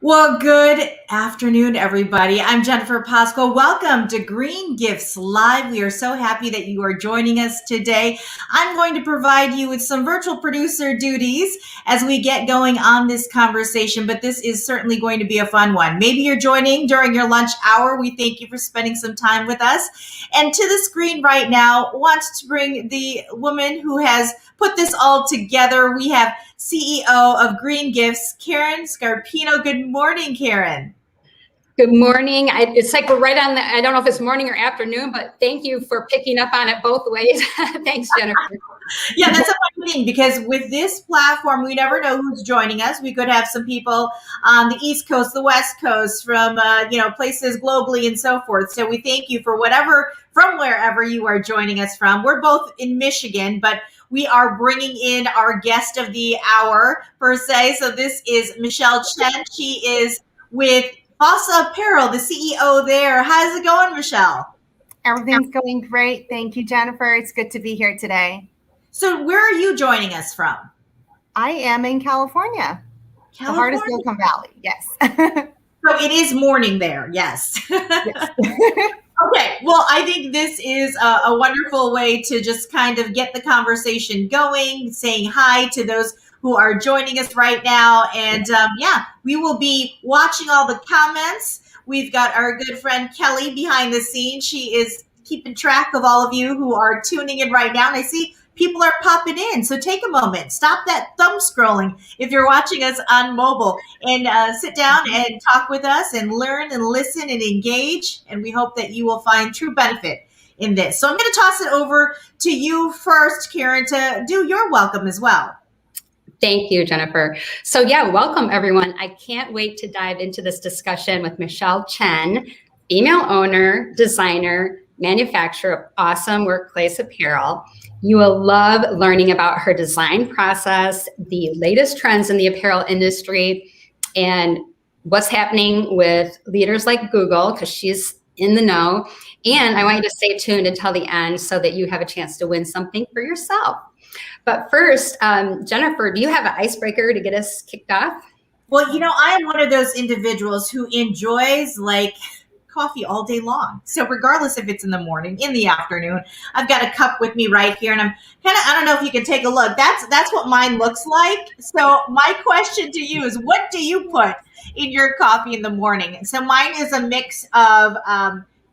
Well, good afternoon, everybody. I'm Jennifer Pascua. Welcome to Green Giftz Live. We are so happy that you are joining us today. I'm going to provide you with some virtual producer duties as we get going on this conversation, but this is certainly going to be a fun one. Maybe you're joining during your lunch hour. We thank you for spending some time with us. And to the screen right now, wants to bring the woman who has put this all together. We have CEO of Green Giftz, Karen Scarpino. Good morning, Karen. Good morning. It's like we're right on I don't know if it's morning or afternoon, but thank you for picking up on it both ways. Thanks, Jennifer. Yeah, that's a funny thing because with this platform, we never know who's joining us. We could have some people on the East Coast, the West Coast, from places globally and so forth. So we thank you for from wherever you are joining us from. We're both in Michigan, but we are bringing in our guest of the hour per se. So this is Michelle Chen. She is with Fossa Apparel, the CEO there. How's it going, Michelle? Everything's going great. Thank you, Jennifer. It's good to be here today. So where are you joining us from? I am in California. The heart of Silicon Valley, yes. So it is morning there, yes. Yes. Okay, well, I think this is a wonderful way to just kind of get the conversation going, saying hi to those who are joining us right now. And we will be watching all the comments. We've got our good friend Kelly behind the scenes. She is keeping track of all of you who are tuning in right now. And I see people are popping in. So take a moment, stop that thumb scrolling if you're watching us on mobile, and sit down and talk with us and learn and listen and engage. And we hope that you will find true benefit in this. So I'm going to toss it over to you first, Karen, to do your welcome as well. Thank you, Jennifer. So yeah, welcome everyone. I can't wait to dive into this discussion with Michelle Chen, female owner, designer, manufacturer of awesome workplace apparel. You will love learning about her design process, the latest trends in the apparel industry, and what's happening with leaders like Google, because she's in the know. And I want you to stay tuned until the end so that you have a chance to win something for yourself. But first, Jennifer, do you have an icebreaker to get us kicked off? Well, I am one of those individuals who enjoys coffee all day long. So regardless if it's in the morning, in the afternoon, I've got a cup with me right here, and I'm I don't know if you can take a look. That's what mine looks like. So my question to you is, what do you put in your coffee in the morning? So mine is a mix of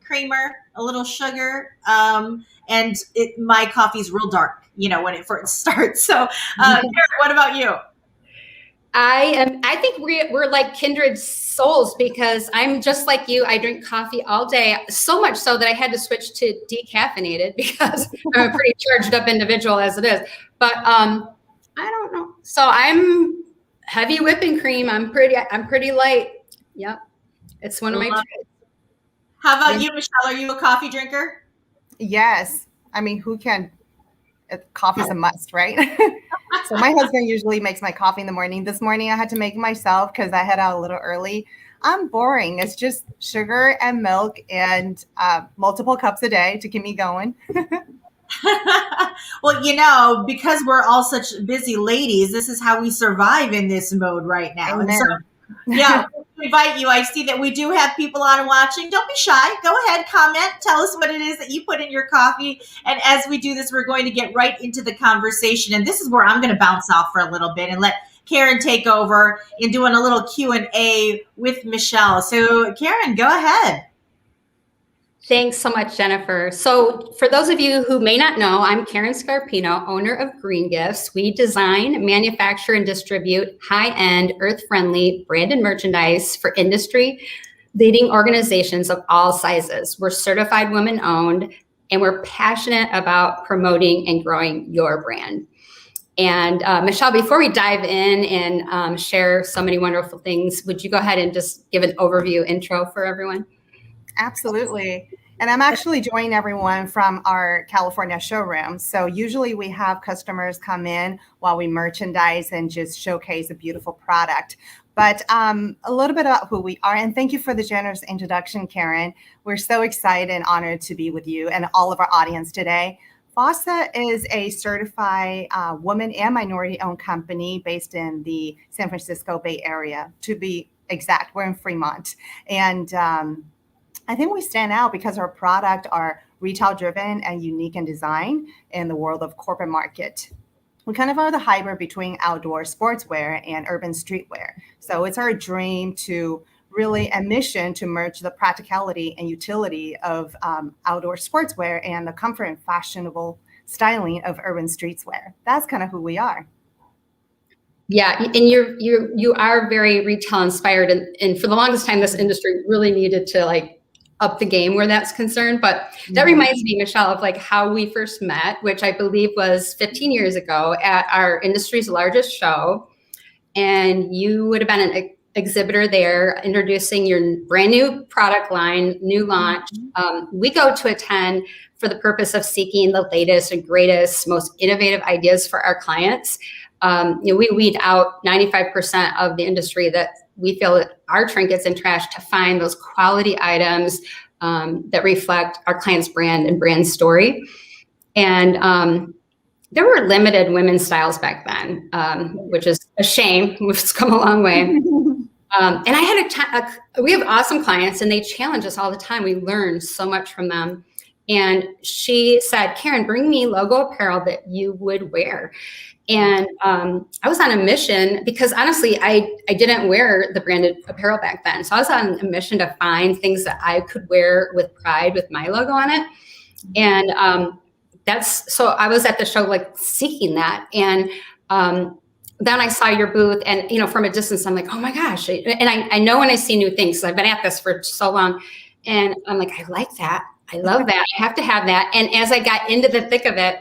creamer, a little sugar, and my coffee's real dark, when it first starts. So Karen, what about you? I think we're like kindred souls, because I'm just like you. I drink coffee all day, so much so that I had to switch to decaffeinated because I'm a pretty charged up individual as it is. But I don't know. So I'm heavy whipping cream. I'm pretty light. Yep. It's one of my tricks. How about you, Michelle? Are you a coffee drinker? Yes. I mean, who can? Coffee's a must, right? So my husband usually makes my coffee in the morning. This morning I had to make it myself because I head out a little early. I'm boring. It's just sugar and milk and multiple cups a day to keep me going. Well, because we're all such busy ladies, this is how we survive in this mode right now. And so, yeah, we invite you. I see that we do have people on watching. Don't be shy. Go ahead, comment. Tell us what it is that you put in your coffee. And as we do this, we're going to get right into the conversation. And this is where I'm going to bounce off for a little bit and let Karen take over in doing a little Q&A with Michelle. So Karen, go ahead. Thanks so much, Jennifer. So for those of you who may not know, I'm Karen Scarpino, owner of Green Giftz. We design, manufacture, and distribute high-end, earth-friendly branded merchandise for industry-leading organizations of all sizes. We're certified women-owned, and we're passionate about promoting and growing your brand. And Michelle, before we dive in and share so many wonderful things, would you go ahead and just give an overview intro for everyone? Absolutely. And I'm actually joining everyone from our California showroom. So usually we have customers come in while we merchandise and just showcase a beautiful product. But a little bit about who we are. And thank you for the generous introduction, Karen. We're so excited and honored to be with you and all of our audience today. Fossa is a certified woman and minority-owned company based in the San Francisco Bay Area. To be exact. We're in Fremont. And I think we stand out because our product are retail driven and unique in design in the world of corporate market. We kind of are the hybrid between outdoor sportswear and urban streetwear. So it's our dream to really a mission to merge the practicality and utility of outdoor sportswear and the comfort and fashionable styling of urban streetwear. That's kind of who we are. Yeah, and you are very retail inspired, and for the longest time, this industry really needed to like up the game where that's concerned. But that reminds me, Michelle, of like how we first met, which I believe was 15 years ago at our industry's largest show. And you would have been an exhibitor there introducing your brand new product line, new launch. We go to attend for the purpose of seeking the latest and greatest, most innovative ideas for our clients. We weed out 95% of the industry that we feel that our trinkets and trash to find those quality items that reflect our client's brand and brand story. And there were limited women's styles back then, which is a shame. We've come a long way. And I had we have awesome clients and they challenge us all the time. We learn so much from them. And she said, Karen, bring me logo apparel that you would wear. And I was on a mission because honestly, I didn't wear the branded apparel back then. So I was on a mission to find things that I could wear with pride with my logo on it. And so I was at the show like seeking that. And then I saw your booth and, from a distance, I'm like, oh my gosh. And I know when I see new things, I've been at this for so long and I'm like, I like that. I love that. I have to have that. And as I got into the thick of it,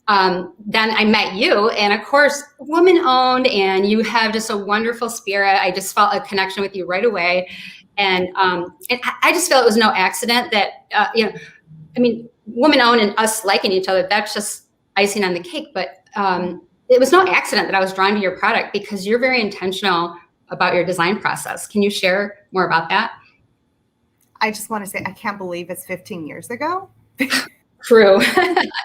then I met you, and of course, woman owned, and you have just a wonderful spirit. I just felt a connection with you right away. And I just feel it was no accident that, woman owned and us liking each other, that's just icing on the cake. But it was no accident that I was drawn to your product because you're very intentional about your design process. Can you share more about that? I just want to say, I can't believe it's 15 years ago. True.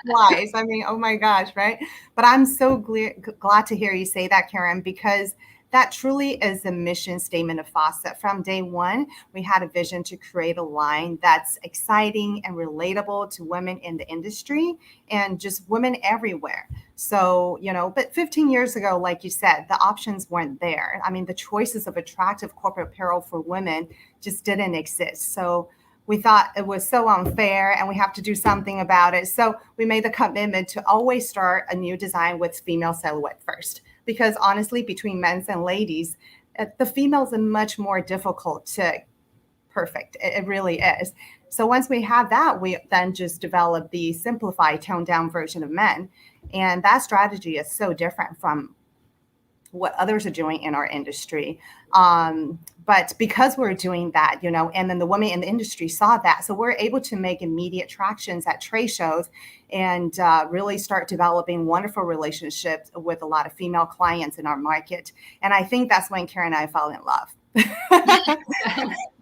Wise. I mean, oh my gosh, right? But I'm so glad to hear you say that, Karen, because that truly is the mission statement of Fossa. From day one, we had a vision to create a line that's exciting and relatable to women in the industry and just women everywhere. So, but 15 years ago, like you said, the options weren't there. I mean, the choices of attractive corporate apparel for women just didn't exist. So we thought it was so unfair and we have to do something about it. So we made the commitment to always start a new design with female silhouette first. Because honestly, between men's and ladies, the females are much more difficult to perfect. It really is. So once we had that, we then just developed the simplified, toned down version of men. And that strategy is so different from what others are doing in our industry. But because we're doing that, and then the women in the industry saw that. So we're able to make immediate tractions at trade shows and really start developing wonderful relationships with a lot of female clients in our market. And I think that's when Karen and I fell in love.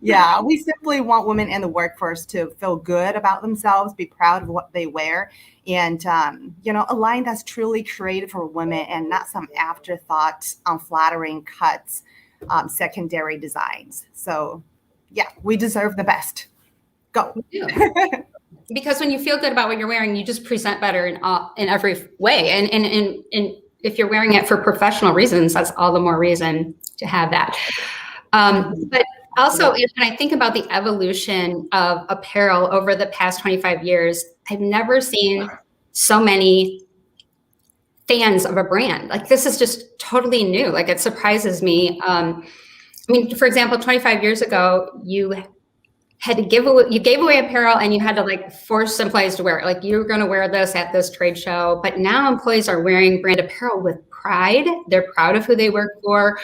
Yeah, we simply want women in the workforce to feel good about themselves, be proud of what they wear, and a line that's truly created for women and not some afterthought, unflattering cuts, secondary designs. So, yeah, we deserve the best. Go. Because when you feel good about what you're wearing, you just present better in every way. And if you're wearing it for professional reasons, that's all the more reason to have that. But also, when I think about the evolution of apparel over the past 25 years, I've never seen so many fans of a brand. Like, this is just totally new. Like, it surprises me. For example, 25 years ago, you gave away apparel and you had to like force employees to wear it. Like, you're going to wear this at this trade show. But now employees are wearing brand apparel with pride. They're proud of who they work for.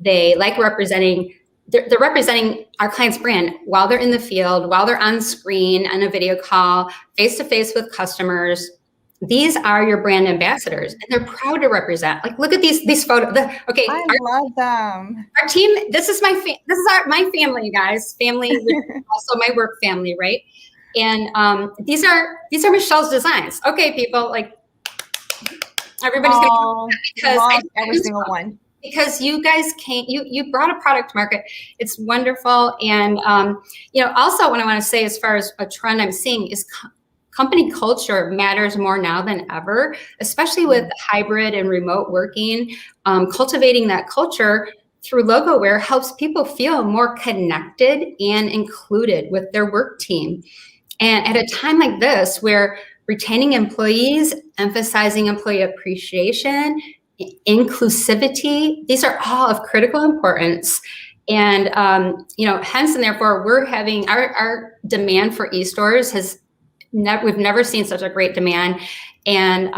They like representing, they're representing our client's brand while they're in the field, while they're on screen, on a video call, face-to-face with customers. These are your brand ambassadors, and they're proud to represent. Like, look at these photos. I love them. Our team. This is my my family, you guys. Family, also my work family, right? And these are Michelle's designs. Okay, people, like, everybody's gonna because love every single one. because you guys you brought a product to market. It's wonderful. And, also what I want to say as far as a trend I'm seeing is company culture matters more now than ever, especially with hybrid and remote working. Cultivating that culture through logo wear helps people feel more connected and included with their work team. And at a time like this, where retaining employees, emphasizing employee appreciation, inclusivity, these are all of critical importance. And, hence and therefore, we're having our demand for e-stores we've never seen such a great demand. And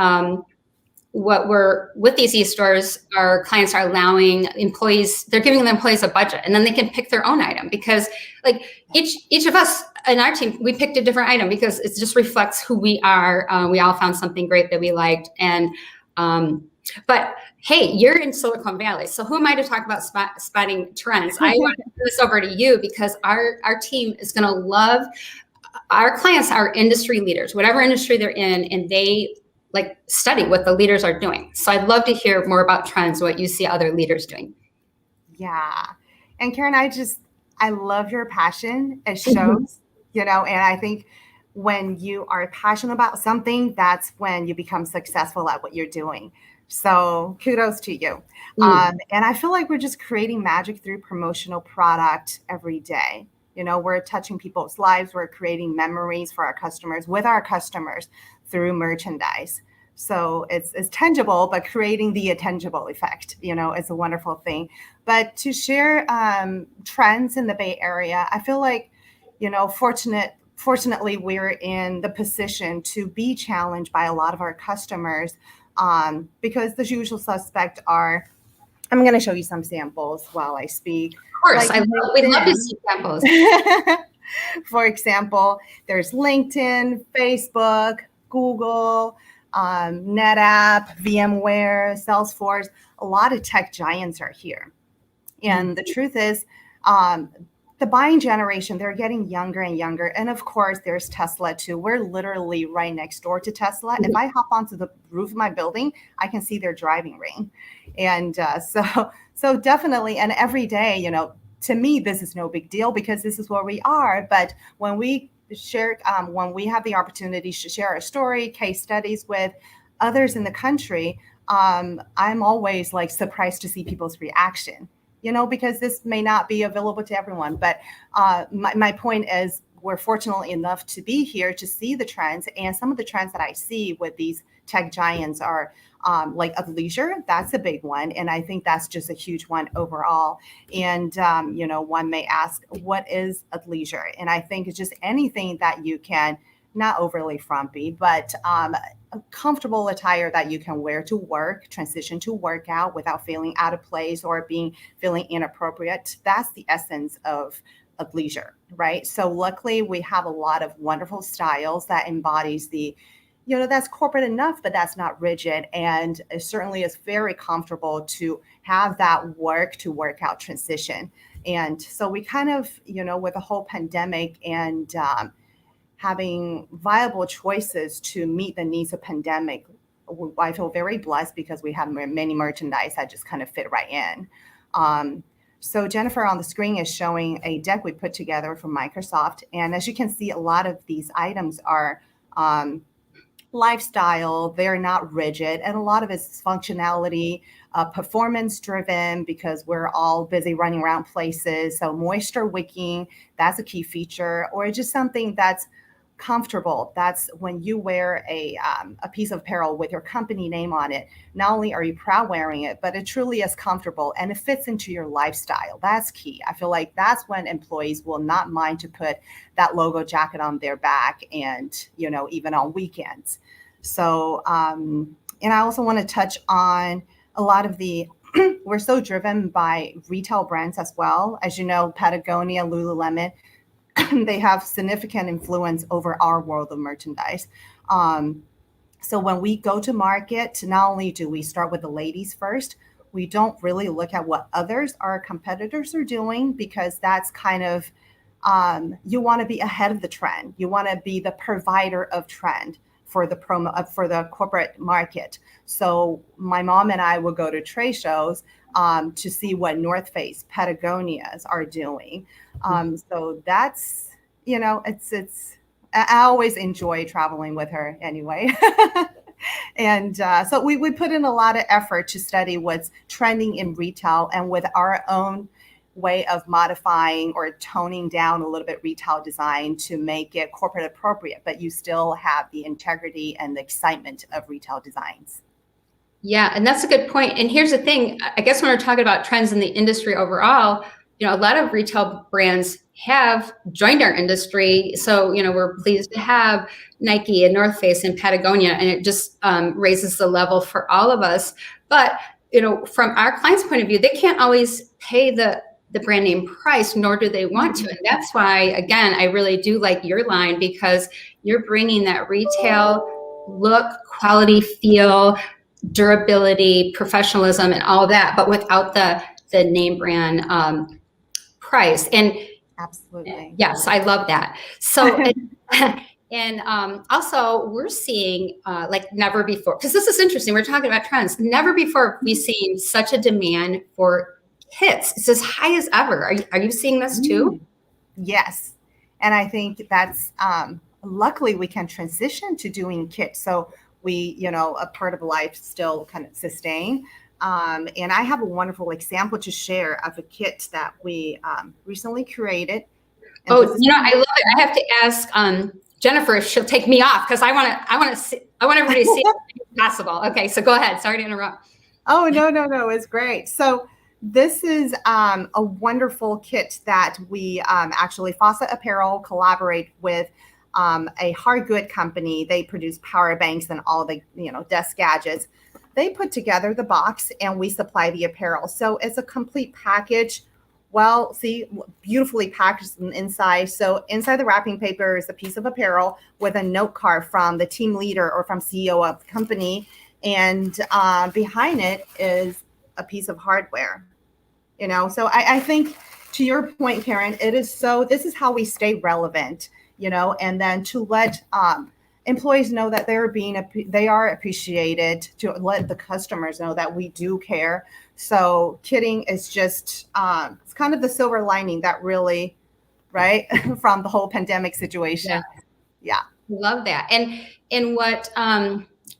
with these e-stores, our clients are allowing employees, they're giving the employees a budget, and then they can pick their own item, because like each of us in our team, we picked a different item because it just reflects who we are. We all found something great that we liked. And, but hey, you're in Silicon Valley, so who am I to talk about spotting trends? I want to turn this over to you, because our team is going to love. Our clients are industry leaders, whatever industry they're in, and they study what the leaders are doing. So I'd love to hear more about trends, what you see other leaders doing. Yeah. And Karen, I love your passion. It shows, and I think when you are passionate about something, that's when you become successful at what you're doing. So kudos to you. And I feel like we're just creating magic through promotional product every day. We're touching people's lives. We're creating memories for our customers, with our customers, through merchandise. So it's tangible, but creating the intangible effect, is a wonderful thing. But to share trends in the Bay Area, I feel like, fortunately, we're in the position to be challenged by a lot of our customers, because the usual suspect are, I'm going to show you some samples while I speak. Of course, we'd love to see samples. For example, there's LinkedIn, Facebook, Google, NetApp, VMware, Salesforce. A lot of tech giants are here. And the truth is, the buying generation, they're getting younger and younger. And of course, there's Tesla too. We're literally right next door to Tesla. If I hop onto the roof of my building, I can see their driving ring. And so definitely, and every day, to me, this is no big deal, because this is where we are. But when we share, when we have the opportunity to share our story, case studies with others in the country, I'm always surprised to see people's reaction, because this may not be available to everyone. But my point is, we're fortunate enough to be here to see the trends. And some of the trends that I see with these tech giants are athleisure. That's a big one. And I think that's just a huge one overall. And, one may ask, what is athleisure? And I think it's just anything that you can, not overly frumpy, but a comfortable attire that you can wear to work, transition to workout without feeling out of place or feeling inappropriate. That's the essence of athleisure, right? So luckily, we have a lot of wonderful styles that embodies the, that's corporate enough, but that's not rigid. And it certainly is very comfortable to have that work to workout transition. And so we kind of, with the whole pandemic and having viable choices to meet the needs of pandemic, I feel very blessed, because we have many merchandise that just kind of fit right in. So Jennifer on the screen is showing a deck we put together from Microsoft. And as you can see, a lot of these items are lifestyle. They're not rigid. And a lot of it's functionality, performance driven, because we're all busy running around places. So moisture wicking, that's a key feature, or just something that's comfortable. That's when you wear a piece of apparel with your company name on it. Not only are you proud wearing it, but it truly is comfortable and it fits into your lifestyle. That's key. I feel like that's when employees will not mind to put that logo jacket on their back, and even on weekends. So and I also want to touch on a lot of the we're so driven by retail brands as well. As you know, Patagonia, Lululemon, they have significant influence over our world of merchandise. So when we go to market, not only do we start with the ladies first, we don't really look at what our competitors are doing, because that's kind of, you want to be ahead of the trend. You want to be the provider of trend. for the promo for the corporate market. So my mom and I would go to trade shows to see what North Face, Patagonias are doing. So that's, it's I always enjoy traveling with her anyway. And so we put in a lot of effort to study what's trending in retail, and with our own way of modifying or toning down a little bit retail design to make it corporate appropriate, but you still have the integrity and the excitement of retail designs. Yeah, and that's a good point. And here's the thing, I guess when we're talking about trends in the industry overall, a lot of retail brands have joined our industry. So, we're pleased to have Nike and North Face and Patagonia, and it just raises the level for all of us. But, from our clients' point of view, they can't always pay the brand name price, nor do they want to. And that's why, again, I really do like your line, because you're bringing that retail look, quality, feel, durability, professionalism, and all of that, but without the name brand price. And absolutely, yes, I love that. So, and also we're seeing like never before, because this is interesting. We're talking about trends. Never before we've seen such a demand for kits. It's as high as ever. Are you seeing this too? Yes, and I think that's luckily we can transition to doing kits. So we, a part of life still kind of sustain. And I have a wonderful example to share of a kit that we recently created. And I love it. I have to ask Jennifer if she'll take me off, because I want everybody to see it as possible. Okay, so go ahead. Sorry to interrupt. Oh, no, it's great. So this is a wonderful kit that we actually Fossa Apparel collaborate with a hard good company. They produce power banks and all the desk gadgets. They put together the box and we supply the apparel. So it's a complete package. Well, see, beautifully packaged inside. So inside the wrapping paper is a piece of apparel with a note card from the team leader or from CEO of the company. And behind it is a piece of hardware. So I think, to your point, Karen, this is how we stay relevant, and then to let employees know that they are appreciated, to let the customers know that we do care. So kitting is just it's kind of the silver lining that really, right, from the whole pandemic situation. Yeah. Love that. And what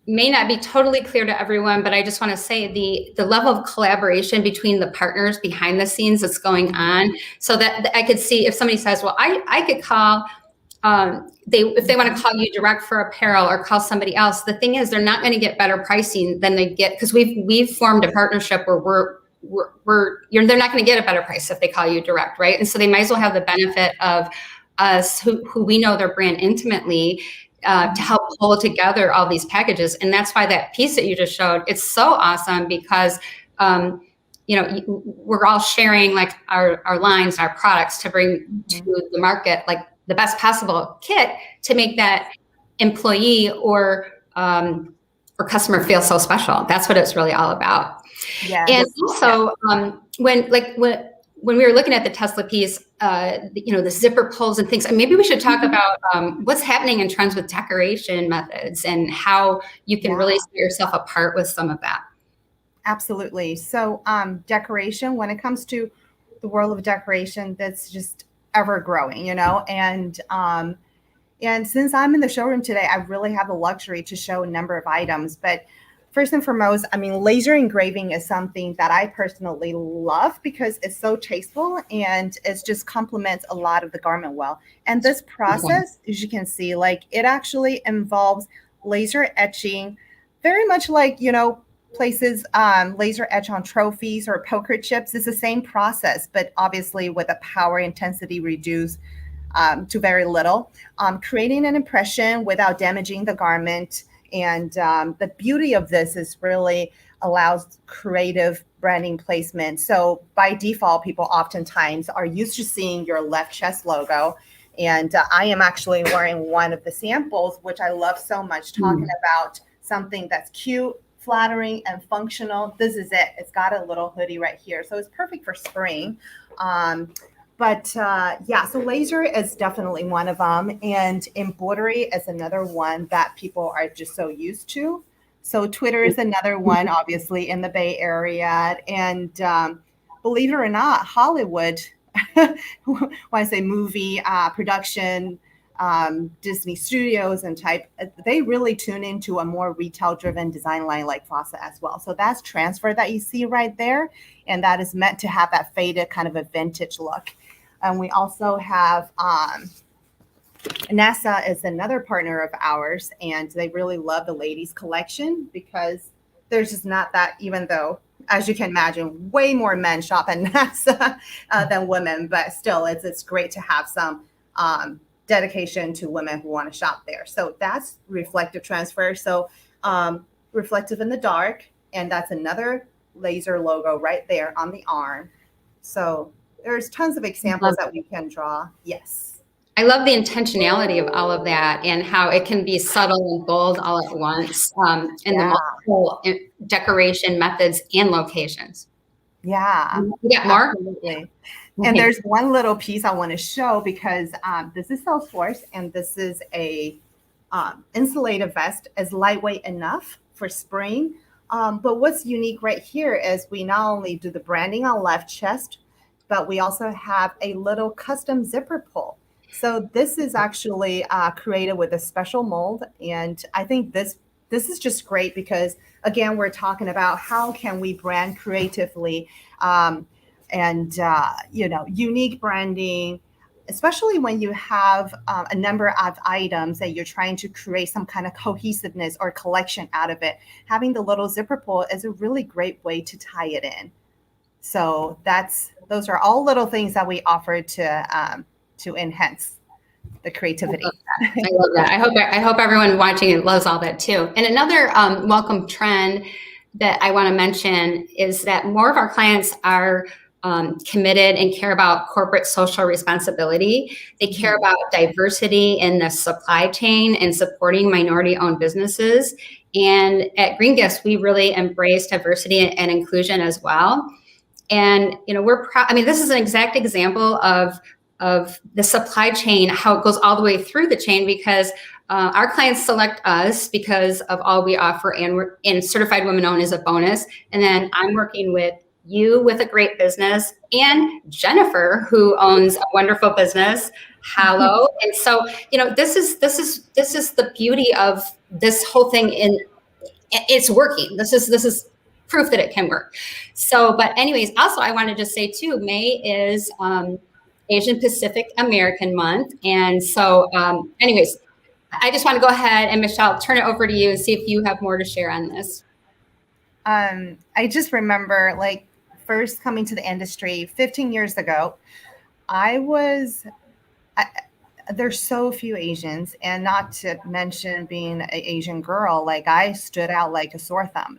may not be totally clear to everyone, but I just want to say the level of collaboration between the partners behind the scenes that's going on, so that I could see if somebody says, well, I could call, if they want to call you direct for apparel or call somebody else, the thing is they're not going to get better pricing than they get, because we've formed a partnership where they're not going to get a better price if they call you direct, right? And so they might as well have the benefit of us who we know their brand intimately, to help pull together all these packages. And that's why that piece that you just showed, it's so awesome, because we're all sharing like our lines, our products to bring to the market like the best possible kit to make that employee or customer feel so special. That's what it's really all about. Yes. And also when we were looking at the Tesla piece, the zipper pulls and things, and maybe we should talk about what's happening in trends with decoration methods and how you can really set yourself apart with some of that. Absolutely. So decoration, when it comes to the world of decoration, that's just ever growing, and since I'm in the showroom today, I really have the luxury to show a number of items. But first and foremost, laser engraving is something that I personally love because it's so tasteful and it just complements a lot of the garment well. And this process, as you can see, it actually involves laser etching, very much like, places laser etch on trophies or poker chips. It's the same process, but obviously with a power intensity reduced to very little, creating an impression without damaging the garment. And the beauty of this is really allows creative branding placement. So by default, people oftentimes are used to seeing your left chest logo. And I am actually wearing one of the samples, which I love so much, talking about something that's cute, flattering, and functional. This is it. It's got a little hoodie right here. So it's perfect for spring. But yeah, so laser is definitely one of them. And embroidery is another one that people are just so used to. So Twitter is another one, obviously, in the Bay Area. And believe it or not, Hollywood, when I say movie production, Disney Studios and type, they really tune into a more retail-driven design line like Fossa as well. So that's transfer that you see right there. And that is meant to have that faded kind of a vintage look. And we also have NASA is another partner of ours, and they really love the ladies collection because there's just not that, even though, as you can imagine, way more men shop at NASA than women, but still it's great to have some dedication to women who want to shop there. So that's reflective transfer. So reflective in the dark, and that's another laser logo right there on the arm. So there's tons of examples that we can draw. Yes. I love the intentionality of all of that and how it can be subtle and bold all at once, and the multiple decoration methods and locations. Yeah. You got more? Absolutely. And there's one little piece I want to show because this is Salesforce, and this is a insulated vest, is lightweight enough for spring. But what's unique right here is we not only do the branding on left chest, but we also have a little custom zipper pull. So this is actually created with a special mold. And I think this is just great because, again, we're talking about how can we brand creatively and unique branding, especially when you have a number of items that you're trying to create some kind of cohesiveness or collection out of it. Having the little zipper pull is a really great way to tie it in. So those are all little things that we offer to enhance the creativity. I love that. I hope everyone watching it loves all that too. And another welcome trend that I want to mention is that more of our clients are committed and care about corporate social responsibility. They care about diversity in the supply chain and supporting minority-owned businesses. And at Green Gifts, we really embrace diversity and inclusion as well. And we're proud. I mean, this is an exact example of the supply chain, how it goes all the way through the chain, because our clients select us because of all we offer, and Certified Women Owned is a bonus. And then I'm working with you with a great business, and Jennifer, who owns a wonderful business, Hallow. And so, this is the beauty of this whole thing. It's working. This is proof that it can work. So, but anyways, also I wanted to say too, May is Asian Pacific American Month. And so anyways, I just want to go ahead and Michelle, turn it over to you and see if you have more to share on this. I just remember first coming to the industry 15 years ago, there's so few Asians, and not to mention being an Asian girl, I stood out like a sore thumb.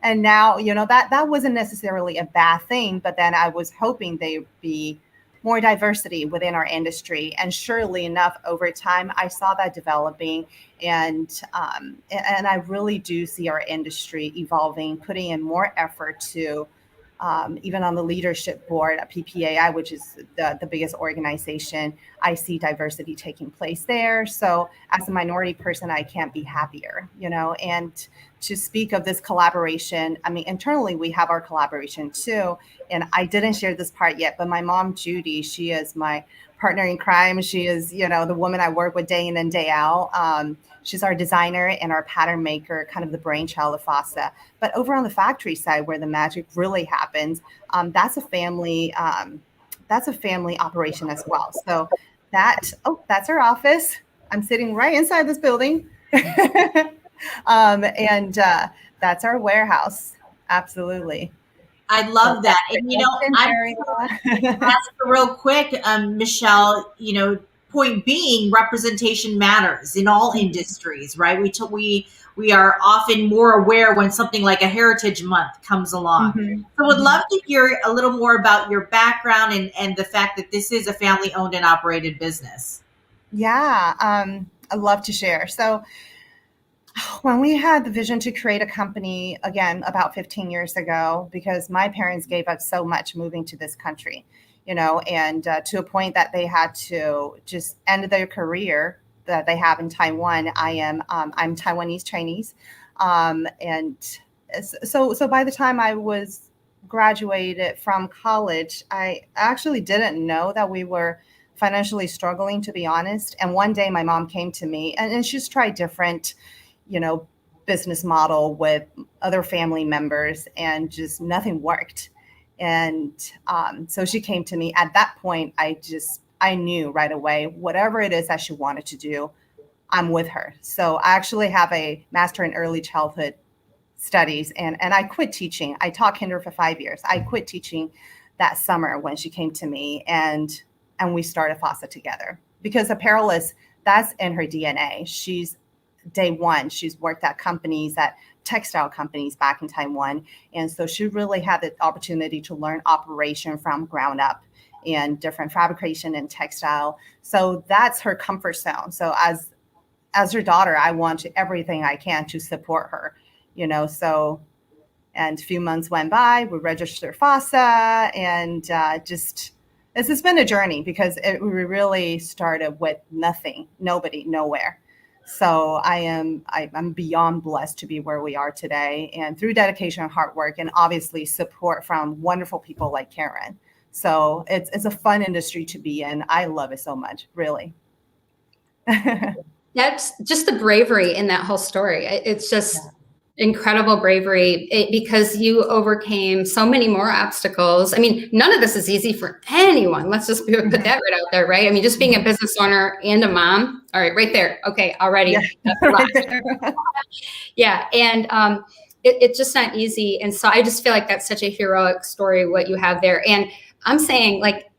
And now, that wasn't necessarily a bad thing, but then I was hoping there'd be more diversity within our industry. And surely enough, over time, I saw that developing. And I really do see our industry evolving, putting in more effort to even on the leadership board at PPAI, which is the biggest organization, I see diversity taking place there. So as a minority person, I can't be happier, and to speak of this collaboration, I mean, internally, we have our collaboration too. And I didn't share this part yet, but my mom, Judy, she is my partner in crime. She is, the woman I work with day in and day out. She's our designer and our pattern maker, kind of the brainchild of Fossa. But over on the factory side, where the magic really happens, that's a family operation as well. So that's our office. I'm sitting right inside this building, and that's our warehouse. Absolutely. I love that. And I'm ask real quick, Michelle, point being, representation matters in all industries, right? We are often more aware when something like a Heritage Month comes along. Mm-hmm. So would love to hear a little more about your background and the fact that this is a family owned and operated business. Yeah, I'd love to share. So when we had the vision to create a company, again, about 15 years ago, because my parents gave up so much moving to this country, and to a point that they had to just end their career that they have in Taiwan. I'm Taiwanese Chinese. And so by the time I was graduated from college, I actually didn't know that we were financially struggling, to be honest. And one day my mom came to me and she's tried different, business model with other family members, and just nothing worked. And so she came to me. At that point, I knew right away, whatever it is that she wanted to do, I'm with her. So I actually have a master in early childhood studies, and I quit teaching. I taught kinder for 5 years. I quit teaching that summer when she came to me, and we started Fossa together, because apparel that's in her DNA. Day one, she's worked at textile companies back in Taiwan. And so she really had the opportunity to learn operation from ground up and different fabrication and textile. So that's her comfort zone. So as her daughter, I want everything I can to support her, so, and a few months went by, we registered Fossa, and it's just been a journey, because we really started with nothing, nobody, nowhere. So I'm beyond blessed to be where we are today, and through dedication and hard work, and obviously support from wonderful people like Karen. So it's a fun industry to be in. I love it so much, really. That's just the bravery in that whole story. It's just incredible bravery, because you overcame so many more obstacles. I mean, none of this is easy for anyone. Let's just put that right out there, right? I mean, just being a business owner and a mom. All right, right there. Okay, already. Yeah. That's a lot. Yeah, and it's just not easy. And so I just feel like that's such a heroic story, what you have there. And I'm saying, like,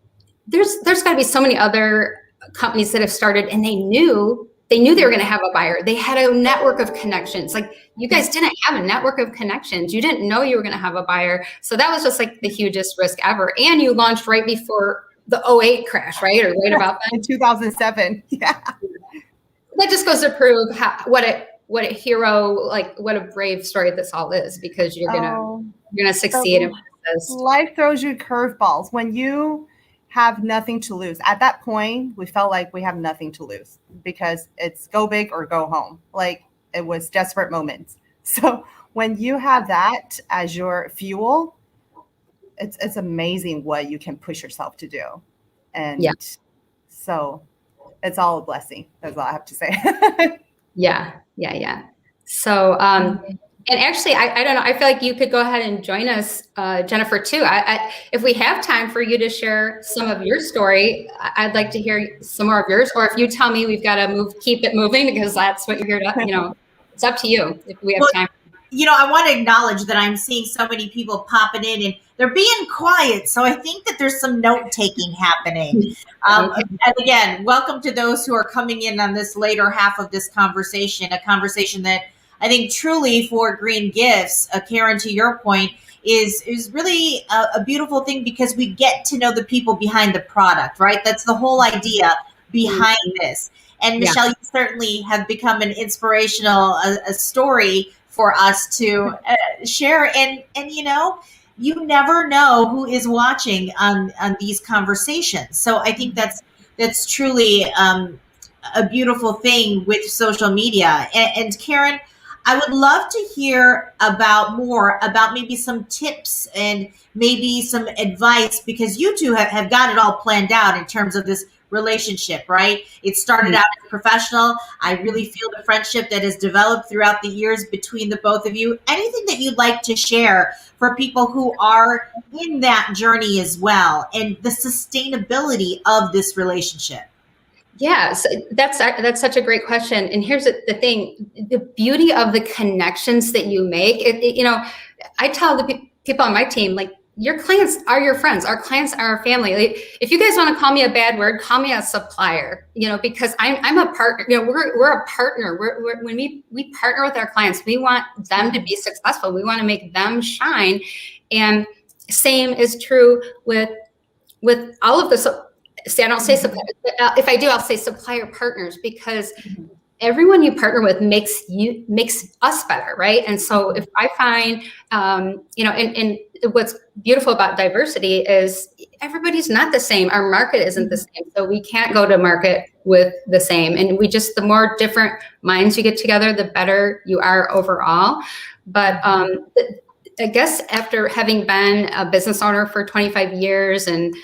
there's got to be so many other companies that have started, and they knew they were going to have a buyer. They had a network of connections. Like, you guys didn't have a network of connections. You didn't know you were going to have a buyer. So that was just like the hugest risk ever. And you launched right before the 2008 crash, right? Or right about that. In 2007. Yeah. That just goes to prove what a hero, like what a brave story this all is, because you're gonna succeed in this. Life throws you curveballs when you have nothing to lose. At that point, we felt like we have nothing to lose, because it's go big or go home. Like, it was desperate moments. So when you have that as your fuel, it's amazing what you can push yourself to do. And so it's all a blessing. That's all I have to say. Yeah. So, and actually, I don't know, I feel like you could go ahead and join us, Jennifer, too. If we have time for you to share some of your story, I'd like to hear some more of yours. Or if you tell me we've got to keep it moving, because that's what you're here to, it's up to you if we have time. I want to acknowledge that I'm seeing so many people popping in, and they're being quiet. So I think that there's some note taking happening. And again, welcome to those who are coming in on this later half of this conversation, a conversation that I think truly for Green Giftz, Karen, to your point, is really a beautiful thing, because we get to know the people behind the product, right? That's the whole idea behind this. And Michelle, you certainly have become an inspirational a story for us to share. And you never know who is watching on these conversations. So I think that's truly a beautiful thing with social media. And Karen, I would love to hear more about maybe some tips and maybe some advice, because you two have got it all planned out in terms of this relationship, right? It started out as professional. I really feel the friendship that has developed throughout the years between the both of you. Anything that you'd like to share for people who are in that journey as well, and the sustainability of this relationship? Yeah, so that's such a great question. And here's the thing: the beauty of the connections that you make. I tell the people on my team, like, your clients are your friends. Our clients are our family. Like, if you guys want to call me a bad word, call me a supplier. Because I'm a partner. We're a partner. When we partner with our clients, we want them to be successful. We want to make them shine. And same is true with all of the. I don't say supplier. If I do, I'll say supplier partners, because everyone you partner with makes us better, right? And so if I find, and what's beautiful about diversity is everybody's not the same. Our market isn't the same. So we can't go to market with the same. And the more different minds you get together, the better you are overall. But I guess after having been a business owner for 25 years and,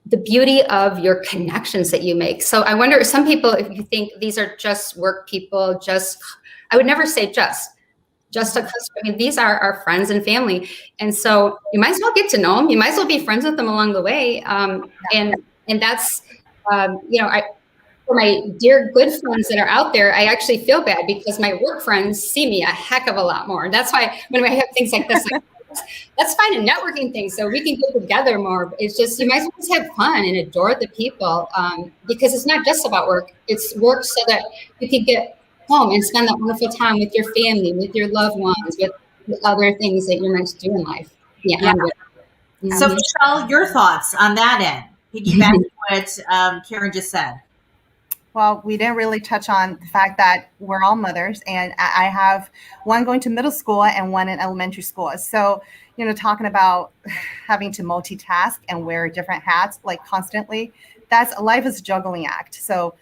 the beauty of your connections that you make. So I wonder, some people, if you think these are just work people, I would never say just a customer. I mean, these are our friends and family. And so you might as well get to know them. You might as well be friends with them along the way. And that's, for my dear good friends that are out there, I actually feel bad because my work friends see me a heck of a lot more. That's why when I have things like this, let's find a networking thing so we can get together more. It's just, you might as well just have fun and adore the people, because it's not just about work. It's work so that you can get home and spend that wonderful time with your family, with your loved ones, with other things that you're meant to do in life. Yeah. So Michelle, your thoughts on that end, piggybacking what Karen just said. Well, we didn't really touch on the fact that we're all mothers, and I have one going to middle school and one in elementary school. So, talking about having to multitask and wear different hats like constantly, life is a juggling act. So,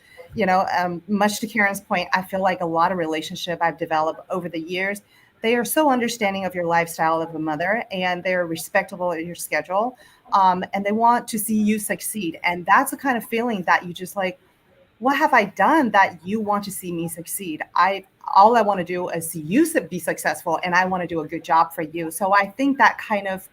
much to Karen's point, I feel like a lot of relationship I've developed over the years, they are so understanding of your lifestyle of a mother, and they're respectful of your schedule, and they want to see you succeed. And that's the kind of feeling that you just like, what have I done that you want to see me succeed? All I want to do is see you be successful, and I want to do a good job for you. So I think that kind of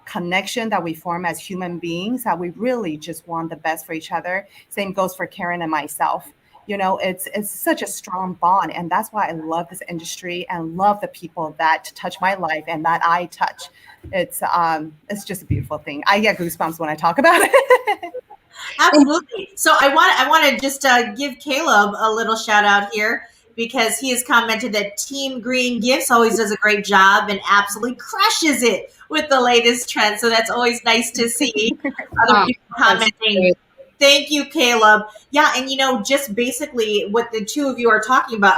connection that we form as human beings, that we really just want the best for each other. Same goes for Karen and myself. It's such a strong bond, and that's why I love this industry and love the people that touch my life and that I touch. It's just a beautiful thing. I get goosebumps when I talk about it. Absolutely. So I want to just give Caleb a little shout out here, because he has commented that Team Green Giftz always does a great job and absolutely crushes it with the latest trends. So that's always nice to see other people commenting. Thank you, Caleb. Yeah, and just basically what the two of you are talking about,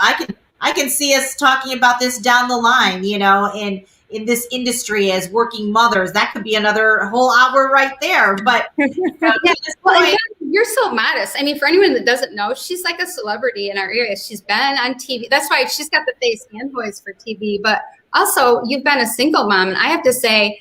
I can see us talking about this down the line, and in this industry as working mothers. That could be another whole hour right there. But you're so modest. I mean, for anyone that doesn't know, she's like a celebrity in our area. She's been on TV. That's why she's got the face and voice for TV. But also, you've been a single mom. And I have to say,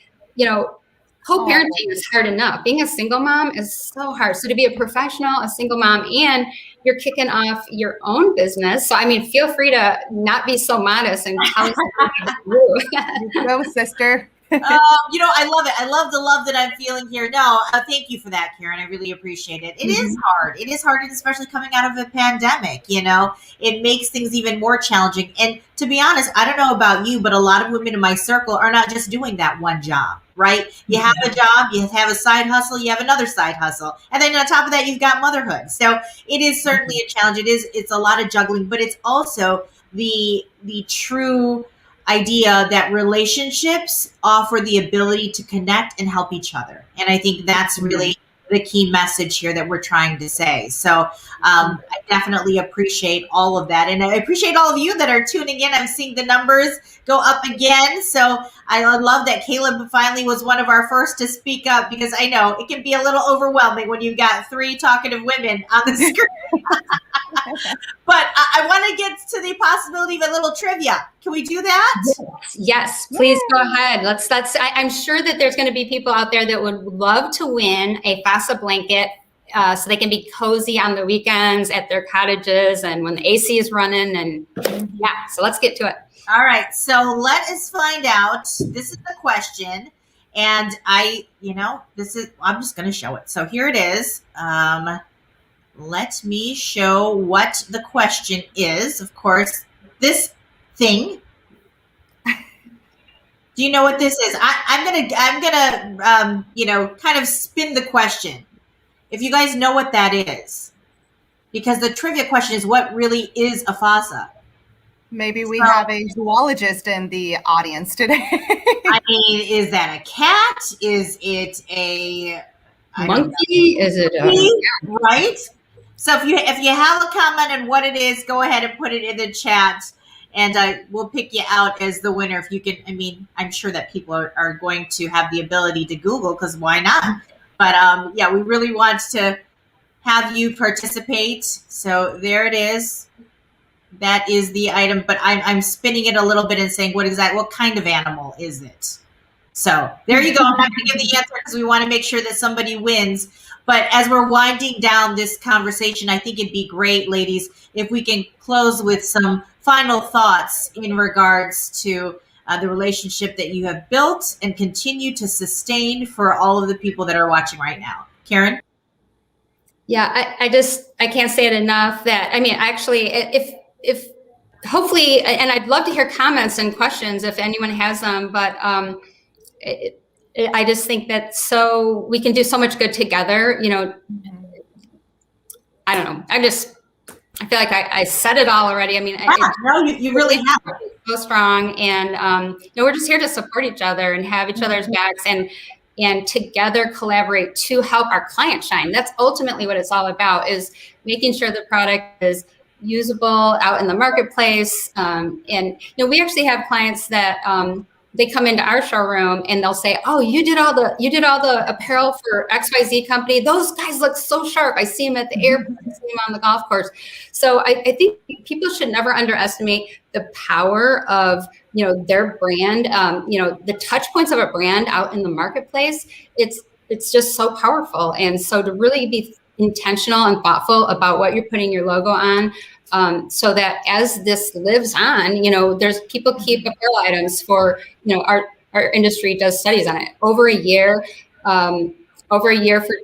co-parenting is hard enough. Being a single mom is so hard. So to be a professional, a single mom, and you're kicking off your own business. So, I mean, feel free to not be so modest and tell us Go, sister. I love it. I love the love that I'm feeling here. No, thank you for that, Karen. I really appreciate it. It is hard. It is hard, and especially coming out of a pandemic, it makes things even more challenging. And to be honest, I don't know about you, but a lot of women in my circle are not just doing that one job, right? You have a job, you have a side hustle, you have another side hustle. And then on top of that, you've got motherhood. So it is certainly a challenge. It's a lot of juggling, but it's also the true idea that relationships offer the ability to connect and help each other. And I think that's really the key message here that we're trying to say. So I definitely appreciate all of that. And I appreciate all of you that are tuning in. I'm seeing the numbers go up again. So I love that Caleb finally was one of our first to speak up, because I know it can be a little overwhelming when you've got three talkative women on the screen. But I want to get to the possibility of a little trivia. Can we do that? Yes, please go ahead. I'm sure that there's going to be people out there that would love to win a Fossa blanket, so they can be cozy on the weekends at their cottages and when the AC is running. And so let's get to it. All right. So let us find out. This is the question. And I'm just going to show it. So here it is. Let me show what the question is. Of course, this thing. Do you know what this is? I'm gonna kind of spin the question. If you guys know what that is, because the trivia question is, what really is a fossa? Maybe we have a zoologist in the audience today. I mean, is that a cat? Is it a monkey? Is it right? So if you have a comment on what it is, go ahead and put it in the chat. and we'll pick you out as the winner if you can. I mean, I'm sure that people are going to have the ability to Google, because why not? But yeah, we really want to have you participate. So there it is. That is the item, but I'm spinning it a little bit and saying what kind of animal is it? So there you go. I'm not going to give the answer because we want to make sure that somebody wins. But as we're winding down this conversation, I think it'd be great, ladies, if we can close with some final thoughts in regards to the relationship that you have built and continue to sustain for all of the people that are watching right now. Karen? Yeah, I can't say it enough that, I mean, actually, if hopefully, and I'd love to hear comments and questions if anyone has them, but I just think that so we can do so much good together, you know. I don't know. I feel like I said it all already. I mean, no, you really have. So strong, and you know, we're just here to support each other and have each other's backs, and together collaborate to help our client shine. That's ultimately what it's all about, is making sure the product is usable out in the marketplace. And you know, we actually have clients that they come into our showroom and they'll say, "Oh, you did all the apparel for XYZ company. Those guys look so sharp. I see them at the airport, I see them on the golf course." So I think people should never underestimate the power of, you know, their brand. You know, the touch points of a brand out in the marketplace. It's just so powerful. And so to really be intentional and thoughtful about what you're putting your logo on, so that as this lives on, you know, there's people keep apparel items for, you know, our industry does studies on it over a year for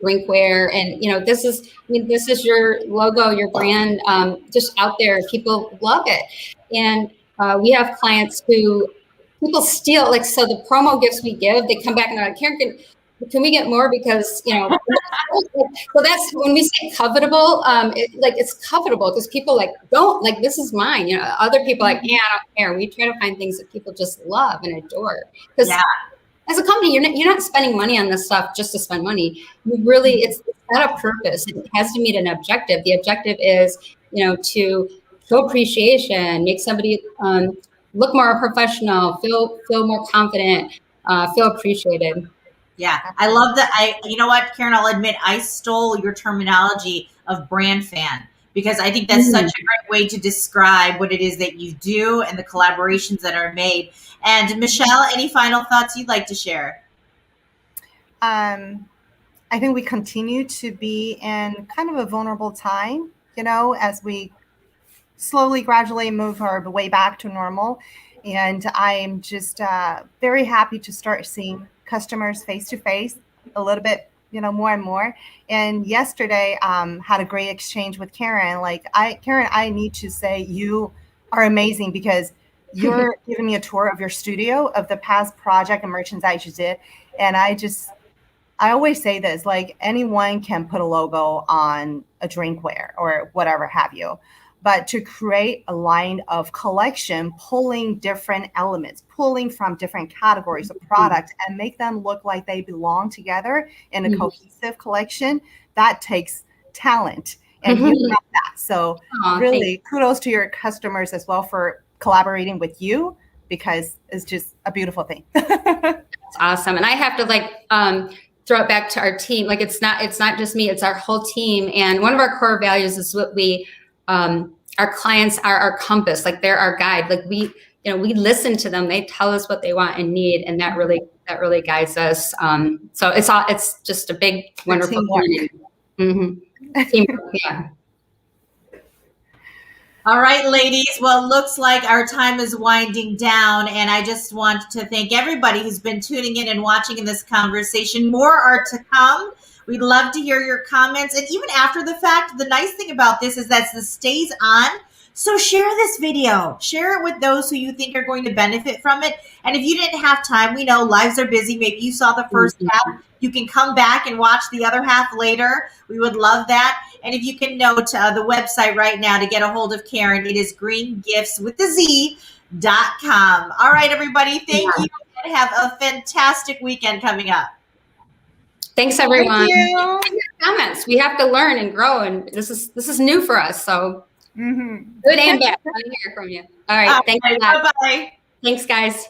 drinkware. And, you know, this is your logo, your brand, just out there. People love it. And we have clients who people steal, like, so the promo gifts we give, they come back and they're like, "Karen, can we get more?" Because, you know, so that's when we say covetable, it's covetable because people don't this is mine. You know, other people I don't care. We try to find things that people just love and adore. Because as a company, you're not spending money on this stuff just to spend money. You really, it's got a purpose. It has to meet an objective. The objective is, you know, to show appreciation, make somebody look more professional, feel more confident, feel appreciated. Yeah, I love that. You know what, Karen, I'll admit I stole your terminology of brand fan, because I think that's such a great way to describe what it is that you do and the collaborations that are made. And Michelle, any final thoughts you'd like to share? I think we continue to be in kind of a vulnerable time, you know, as we slowly, gradually move our way back to normal. And I'm just very happy to start seeing customers face to face a little bit, you know, more and more. And yesterday, had a great exchange with Karen. Karen, I need to say you are amazing, because you're giving me a tour of your studio, of the past project and merchandise you did. And I always say this, like, anyone can put a logo on a drinkware or whatever have you. But to create a line of collection, pulling different elements, pulling from different categories of products, and make them look like they belong together in a cohesive collection, that takes talent. And you have that. So really kudos to your customers as well for collaborating with you, because it's just a beautiful thing. That's awesome. And I have to throw it back to our team. Like, it's not just me, it's our whole team. And one of our core values is what we, our clients are our compass, like they're our guide. Like we listen to them, they tell us what they want and need. And that really guides us. So it's just a big, wonderful community. Teamwork, yeah. All right, ladies. Well, it looks like our time is winding down, and I just want to thank everybody who's been tuning in and watching in this conversation. More are to come. We'd love to hear your comments. And even after the fact, the nice thing about this is that this stays on. So share this video. Share it with those who you think are going to benefit from it. And if you didn't have time, we know lives are busy. Maybe you saw the first half. You can come back and watch the other half later. We would love that. And if you can note the website right now to get a hold of Karen, it is greengifts.com. All right, everybody. Thank you. And have a fantastic weekend coming up. Thanks, everyone. Thank you. Comments. We have to learn and grow, and this is new for us. So good and bad. I want to hear from you. All right. Thanks. Bye-bye. Thanks, guys.